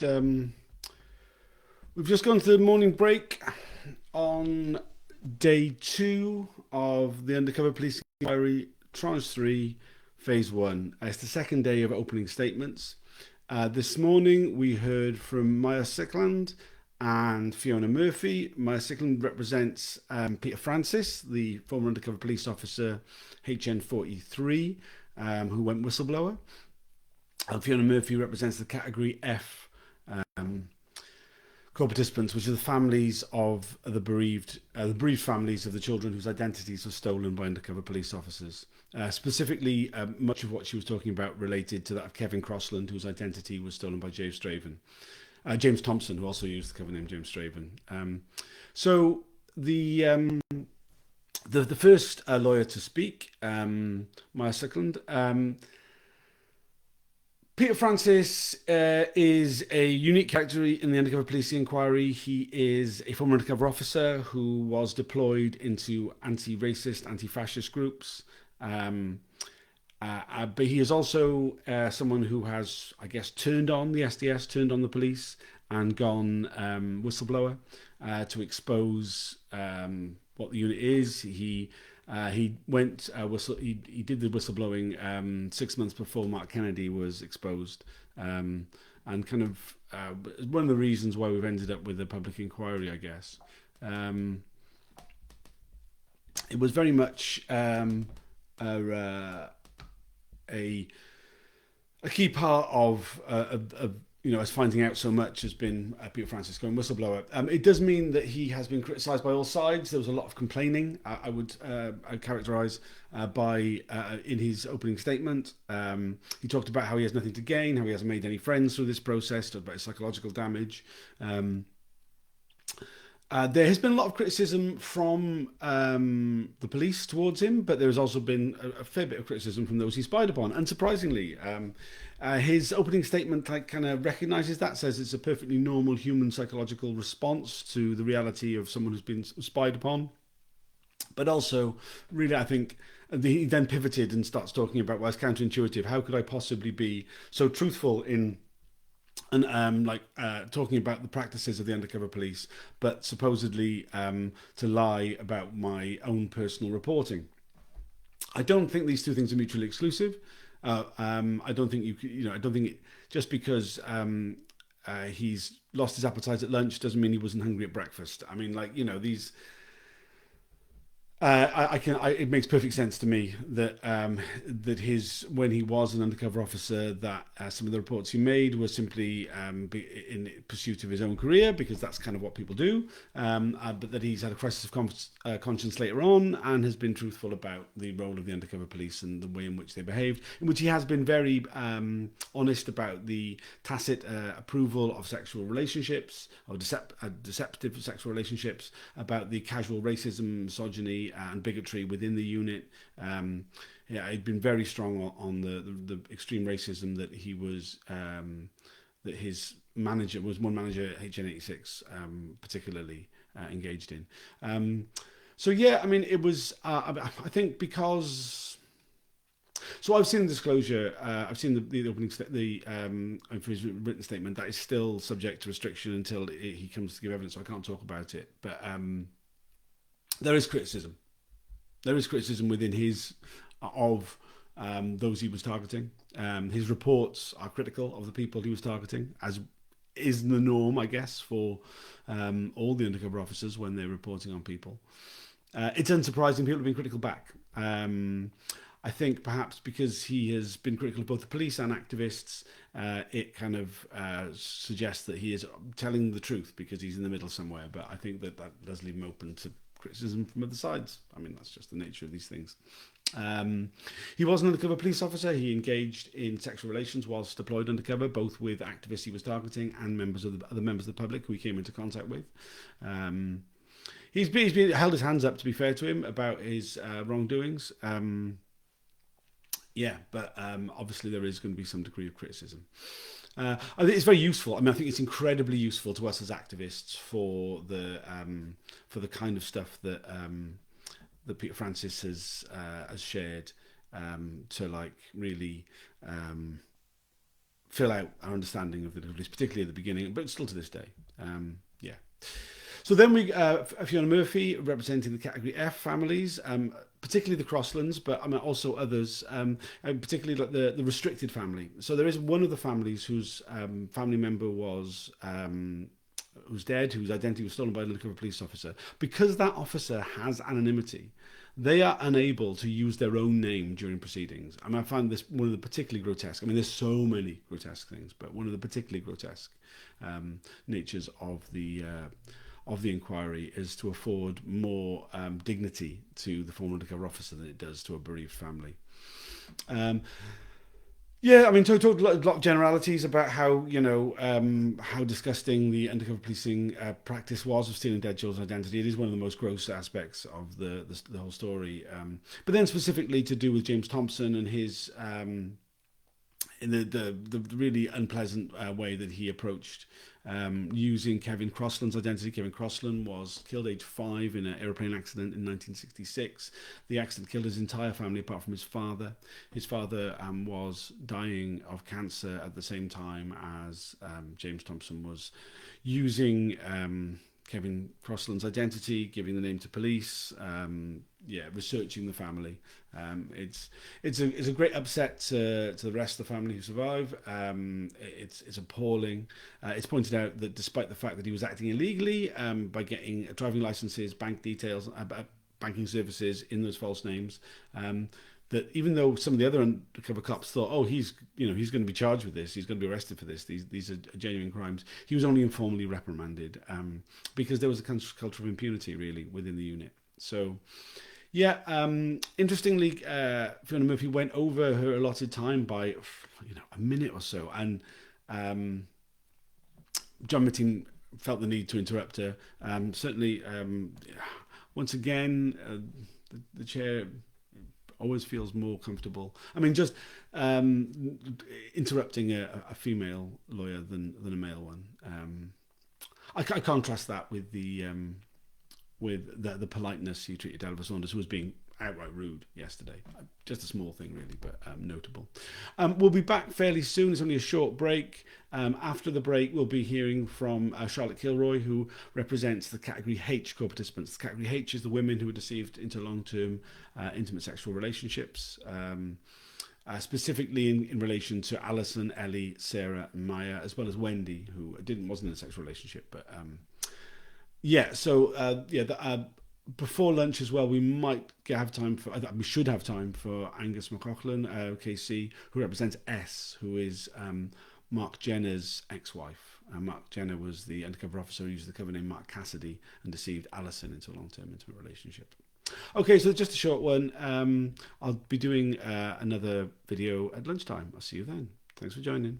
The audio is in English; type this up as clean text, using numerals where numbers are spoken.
we've just gone to the morning break on day 2 of the Undercover Policing Inquiry, Tranche 3, Phase 1. It's the second day of opening statements. This morning we heard from Maya Sikand and Fiona Murphy. Maya Sikand represents Peter Francis, the former undercover police officer, HN43, who went whistleblower. Fiona Murphy represents the Category F core participants, which are the families of the bereaved families of the children whose identities were stolen by undercover police officers. Specifically, much of what she was talking about related to that of Kevin Crossland, whose identity was stolen by James Thomson, who also used the cover name James Straven. So the first lawyer to speak, Maya Sikand. Peter Francis is a unique character in the Undercover Policing Inquiry. He is a former undercover officer who was deployed into anti-racist, anti-fascist groups. But he is also someone who has, I guess, turned on the SDS, turned on the police, and gone whistleblower to expose what the unit is. He went he did the whistleblowing 6 months before Mark Kennedy was exposed, and kind of one of the reasons why we've ended up with a public inquiry, I guess. It was very much a key part of us finding out so much has been Peter Francis going whistleblower. It does mean that he has been criticised by all sides. There was a lot of complaining, I would characterise in his opening statement. He talked about how he has nothing to gain, how he hasn't made any friends through this process, talked about his psychological damage. There has been a lot of criticism from the police towards him, but there's also been a fair bit of criticism from those he spied upon. Unsurprisingly, his opening statement kind of recognises that, says it's a perfectly normal human psychological response to the reality of someone who's been spied upon. But also, really, I think he then pivoted and starts talking about, well, it's counterintuitive. How could I possibly be so truthful in talking about the practices of the undercover police, but supposedly to lie about my own personal reporting? I don't think these two things are mutually exclusive. I don't think I don't think just because he's lost his appetite at lunch doesn't mean he wasn't hungry at breakfast. I mean, these. It makes perfect sense to me that when he was an undercover officer, that some of the reports he made were simply in pursuit of his own career, because that's kind of what people do. But that he's had a crisis of conscience later on and has been truthful about the role of the undercover police and the way in which they behaved, in which he has been very honest about the tacit approval of sexual relationships, or deceptive sexual relationships, about the casual racism, misogyny, and bigotry within the unit. He'd been very strong on the extreme racism that he was that his manager was one manager, HN16, particularly engaged in. It was I think because. So I've seen the disclosure. I've seen the opening for his written statement that is still subject to restriction until he comes to give evidence. So I can't talk about it, but there is criticism. There is criticism within of those he was targeting. His reports are critical of the people he was targeting, as is the norm, I guess, for all the undercover officers when they're reporting on people. It's unsurprising people have been critical back. I think perhaps because he has been critical of both the police and activists, it kind of suggests that he is telling the truth because he's in the middle somewhere. But I think that does leave him open to criticism from other sides. I mean, that's just the nature of these things. He was an undercover police officer. He engaged in sexual relations whilst deployed undercover, both with activists he was targeting and other members of the public who he came into contact with. He's been held his hands up, to be fair to him, about his wrongdoings. But obviously there is going to be some degree of criticism. I think it's very useful. I mean, I think it's incredibly useful to us as activists for the kind of stuff that Peter Francis has shared, to really fill out our understanding of the police, particularly at the beginning, but still to this day. Yeah. So then we, Fiona Murphy representing the category F families, particularly the Crosslands, but I mean also others, and particularly like the restricted family. So there is one of the families whose family member was who's dead, whose identity was stolen by an undercover police officer. Because that officer has anonymity, they are unable to use their own name during proceedings. I mean, I find this one of the particularly grotesque. I mean, there's so many grotesque things, but one of the particularly grotesque natures of the inquiry is to afford more dignity to the former undercover officer than it does to a bereaved family. Yeah, I mean, to talk a lot of generalities about how, you know, how disgusting the undercover policing practice was of stealing dead children's identity. It is one of the most gross aspects of the whole story. But then specifically to do with James Thomson and his in the really unpleasant way that he approached using Kevin Crossland's identity. Kevin Crossland was killed age 5 in an aeroplane accident in 1966. The accident killed his entire family apart from his father. His father was dying of cancer at the same time as James Thomson was using Kevin Crossland's identity, giving the name to police, researching the family. It's a great upset to the rest of the family who survive. It's appalling. It's pointed out that despite the fact that he was acting illegally by getting driving licenses, bank details, banking services in those false names, that even though some of the other undercover cops thought, oh, he's going to be charged with this, he's going to be arrested for this, these are genuine crimes, he was only informally reprimanded because there was a culture of impunity really within the unit. So, yeah, interestingly, Fiona Murphy went over her allotted time by a minute or so, and John Mitting felt the need to interrupt her. Certainly, once again, the chair always feels more comfortable. I mean, just interrupting a female lawyer than a male one. I contrast that with the politeness he treated Delva Saunders, who was being outright rude yesterday. Just a small thing, really, but notable. We'll be back fairly soon. It's only a short break. After the break, we'll be hearing from Charlotte Kilroy, who represents the Category H co-participants. The Category H is the women who were deceived into long-term intimate sexual relationships, specifically in relation to Alison, Ellie, Sarah, and Maya, as well as Wendy, who wasn't in a sexual relationship, but before lunch as well, we might have time for. We should have time for Angus McLaughlin, KC, who represents S, who is Mark Jenner's ex-wife. Mark Jenner was the undercover officer who used the cover name Mark Cassidy and deceived Alison into a long-term intimate relationship. Okay, so just a short one. I'll be doing another video at lunchtime. I'll see you then. Thanks for joining.